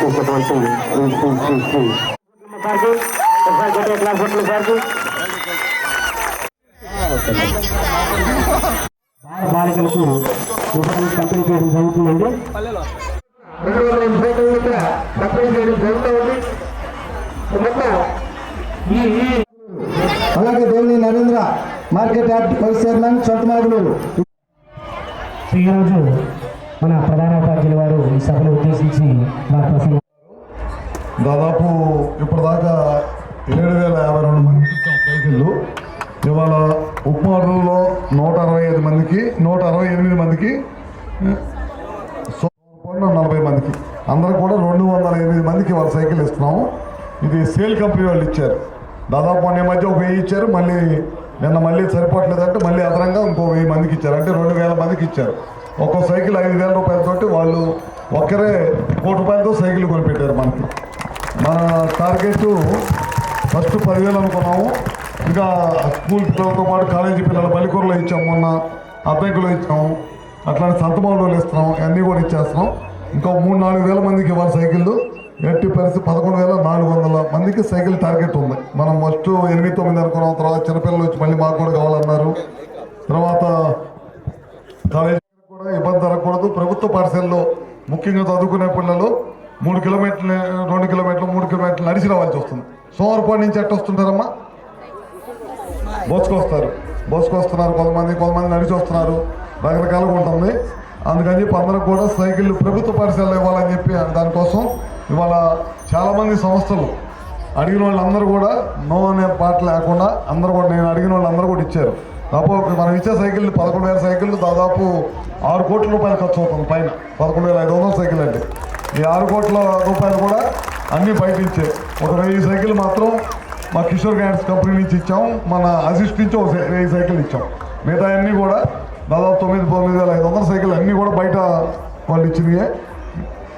చేసేటువంటి బాలికలకు ఉపకరణ పంపిణీ చేయడం జరుగుతుందండి. 280 పంపిణీ చేయడం జరుగుతుంది. అలాగే దేవిని Narendra market yard vice chairman సొంతమాగులూరు. ఈరోజు మన ప్రధాన ఉపాధ్యాయుల వారు ఈ సభను ఉద్దేశించి వారి ప్రసంగం. దాదాపు ఇప్పటిదాకా 7,052 మందికి ఇచ్చాం సైకిళ్ళు. ఇవాళ ఉప్మారులో 165 మందికి 168 మందికి 40 మందికి అందరూ కూడా 208 మందికి వాళ్ళ సైకిల్ ఇస్తున్నాము. ఇది సేల్ కంపెనీ వాళ్ళు ఇచ్చారు. దాదాపు మొన్న మధ్య ఒక 1000 ఇచ్చారు. నిన్న మళ్ళీ సరిపోవట్లేదంటే మళ్ళీ అదనంగా ఇంకో 1000 మందికి ఇచ్చారు. అంటే 2,000 మందికి ఇచ్చారు. ఒక్కో సైకిల్ 5,000 రూపాయలతోటి వాళ్ళు ఒక్కరే 1 కోటి రూపాయలతో సైకిల్ కొనిపెట్టారు. మన టార్గెట్ ఫస్ట్ 10,000 అనుకున్నాము. ఇంకా స్కూల్ పిల్లలతో పాటు కాలేజీ పిల్లలు బలికూరలో ఇచ్చాము, మొన్న అబ్బాయికులో ఇచ్చాము, అట్లాంటి సంతమావులో ఇస్తున్నాం, అన్నీ కూడా ఇచ్చేస్తున్నాం. ఇంకో 3-4 వేల మందికి ఇవ్వాలి సైకిళ్ళు. ఎట్టి పరిస్థితి 11,400 మందికి సైకిల్ టార్గెట్ ఉంది. మనం ఫస్ట్ 8-9 అనుకున్నాం. తర్వాత చిన్నపిల్లలు వచ్చి మళ్ళీ మాకు కూడా కావాలన్నారు. తర్వాత కాలేజీ కూడా ఇబ్బంది జరగకూడదు. ప్రభుత్వ పాఠశాలలో ముఖ్యంగా చదువుకునే పిల్లలు 3 కిలోమీటర్లు 2 కిలోమీటర్లు 3 కిలోమీటర్లు నడిచి రావాల్సి వస్తుంది. సోమవారపాడు నుంచి ఎట్ట వస్తుంటారమ్మా? బస్సుకు వస్తున్నారు. కొంతమంది నడిచి వస్తున్నారు. రకరకాలుగా ఉంటుంది. అందుకని చెప్పి అందరికి కూడా సైకిళ్ళు ప్రభుత్వ పాఠశాలలో ఇవ్వాలని చెప్పి దానికోసం ఇవాళ చాలామంది సంస్థలు అడిగిన వాళ్ళందరూ కూడా నో అనే పాట లేకుండా అందరూ కూడా, నేను అడిగిన వాళ్ళందరూ కూడా ఇచ్చారు. దాదాపు మనం ఇచ్చే సైకిళ్ళు 11,000 సైకిళ్ళు దాదాపు 6 కోట్ల రూపాయలు ఖర్చు అవుతుంది. పైన 11,500 సైకిల్ అంటే ఈ 6 కోట్ల రూపాయలు కూడా అన్నీ బయట ఇచ్చే. ఒక 1000 సైకిల్ మాత్రం మా కిషోర్ గ్యాడ్స్ కంపెనీ నుంచి ఇచ్చాము. మన అసిస్ట్ నుంచి ఒక 1000 సైకిల్ ఇచ్చాం. మిగతా అన్నీ కూడా దాదాపు 9,500 సైకిల్ అన్నీ కూడా బయట వాళ్ళు ఇచ్చినాయే.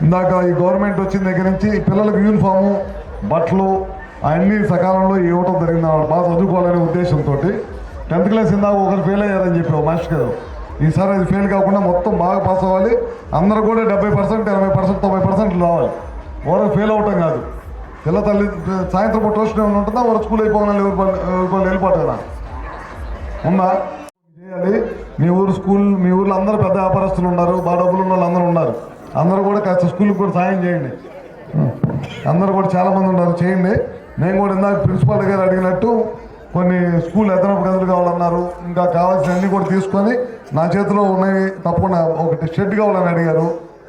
ఇందాక ఈ గవర్నమెంట్ వచ్చిన దగ్గర నుంచి పిల్లలకు యూనిఫాము, బట్టలు అవన్నీ సకాలంలో ఇవ్వటం జరిగింది. వాళ్ళు బాగా చదువుకోవాలనే ఉద్దేశంతో 10th క్లాస్ ఇందాక ఒకరు ఫెయిల్ అయ్యారని చెప్పావు మాస్టర్ గారు. ఈసారి అది ఫెయిల్ కాకుండా మొత్తం బాగా పాస్ అవ్వాలి. అందరూ కూడా 70%, 80%, 90% రావాలి. ఎవరు ఫెయిల్ అవ్వటం కాదు. పిల్ల తల్లి సాయంత్రం పూట ట్యూషన్ ఏమైనా ఉంటుందా? వారు స్కూల్ అయిపోగానే వెళ్ళిపోతారు కదా, ఉందా? చేయాలి. మీ ఊర్లో అందరూ పెద్ద వ్యాపారస్తులు ఉన్నారు, బాగా డబ్బులు ఉన్న వాళ్ళు అందరూ ఉన్నారు. అందరూ కూడా కాస్త స్కూల్కి కూడా సాయం చేయండి. అందరూ కూడా చాలామంది ఉన్నారు, చేయండి. నేను కూడా ఇందాక ప్రిన్సిపాల్ గారు అడిగినట్టు కొన్ని స్కూల్ అదనపు గదులు కావాలన్నారు. ఇంకా కావాల్సినవన్నీ కూడా తీసుకొని నా చేతిలో ఉన్నాయి. తప్పకుండా ఒకటి షెడ్ కావాలని అడిగారు.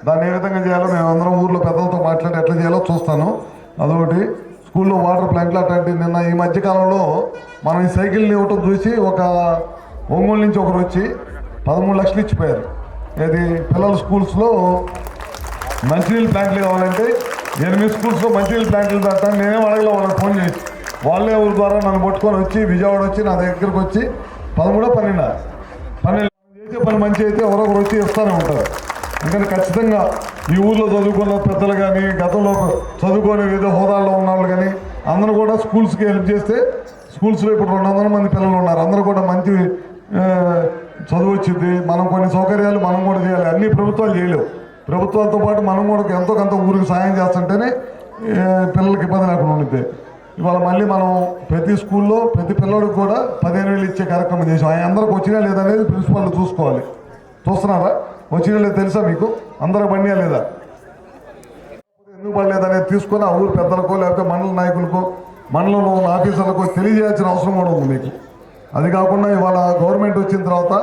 దాన్ని ఏ విధంగా చేయాలో మేము అందరం ఊర్లో పెద్దలతో మాట్లాడి ఎట్లా చేయాలో చూస్తాను. అదొకటి. స్కూల్లో వాటర్ ప్లాంట్లు అట్లాంటి నిన్న ఈ మధ్యకాలంలో మనం ఈ సైకిల్ని ఇవ్వటం చూసి ఒక ఒంగోలు నుంచి ఒకరు వచ్చి 13 లక్షలు ఇచ్చిపోయారు. ఇది పిల్లల స్కూల్స్లో మంచినీళ్ళ ప్లాంట్లు కావాలంటే 8 స్కూల్స్లో మంచినీళ్ళ ప్లాంట్లు పెట్టాను. నేనేం అడగల, వాళ్ళకి ఫోన్ చేసి వాళ్ళే ఊరి ద్వారా నన్ను పట్టుకొని వచ్చి విజయవాడ వచ్చి నా దగ్గరికి వచ్చి 13 చేసే పని మంచి అయితే ఎవరొకరు వచ్చి ఇస్తూనే ఉంటారు. ఎందుకంటే ఖచ్చితంగా ఈ ఊళ్ళో చదువుకున్న పెద్దలు కానీ, గతంలో చదువుకొని వివిధ హోదాల్లో ఉన్న వాళ్ళు కానీ అందరూ కూడా స్కూల్స్కి హెల్ప్ చేస్తే స్కూల్స్లో ఇప్పుడు 200 మంది పిల్లలు ఉన్నారు. అందరూ కూడా మంచి చదువు వచ్చింది. మనం కొన్ని సౌకర్యాలు మనం కూడా చేయాలి. అన్ని ప్రభుత్వాలు చేయలేవు. ప్రభుత్వాలతో పాటు మనం కూడా ఎంతో కొంత ఊరికి సాయం చేస్తుంటేనే పిల్లలకి ఇబ్బంది లేకుండా ఉంటుంది. ఇవాళ మళ్ళీ మనం ప్రతి స్కూల్లో ప్రతి పిల్లడికి కూడా 15,000 ఇచ్చే కార్యక్రమం చేసాం. అందరికి వచ్చినా లేదనేది ప్రిన్సిపాల్ చూసుకోవాలి. చూస్తున్నారా? వచ్చినా లేదు తెలుసా మీకు? అందరూ బండియా లేదా? ఎందుకు పడలేదనేది తీసుకొని ఆ ఊరు పెద్దలకో లేకపోతే మండల నాయకులకో మండలంలో ఉన్న ఆఫీసర్లకు తెలియజేయాల్సిన అవసరం కూడా ఉంది మీకు. అది కాకుండా ఇవాళ గవర్నమెంట్ వచ్చిన తర్వాత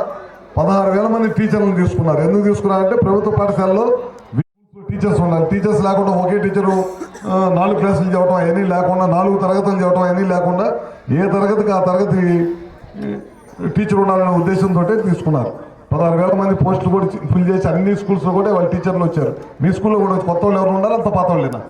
16,000 మంది టీచర్లను తీసుకున్నారు. ఎందుకు తీసుకున్నారంటే ప్రభుత్వ పాఠశాలలో టీచర్స్ ఉండాలి. టీచర్స్ లేకుండా ఒకే టీచరు 4 క్లాసులు చెప్పడం అవన్నీ లేకుండా, 4 తరగతులు చెప్పడం అవన్నీ లేకుండా ఏ తరగతికి ఆ తరగతి టీచర్ ఉండాలనే ఉద్దేశంతో తీసుకున్నారు. 16,000 మంది పోస్టులు కూడా ఫిల్ చేసి అన్ని స్కూల్స్లో కూడా వాళ్ళ టీచర్లు వచ్చారు. మీ స్కూల్లో కూడా కొత్త వాళ్ళు ఎవరు ఉన్నారు? అంత పాత వాళ్ళేనా?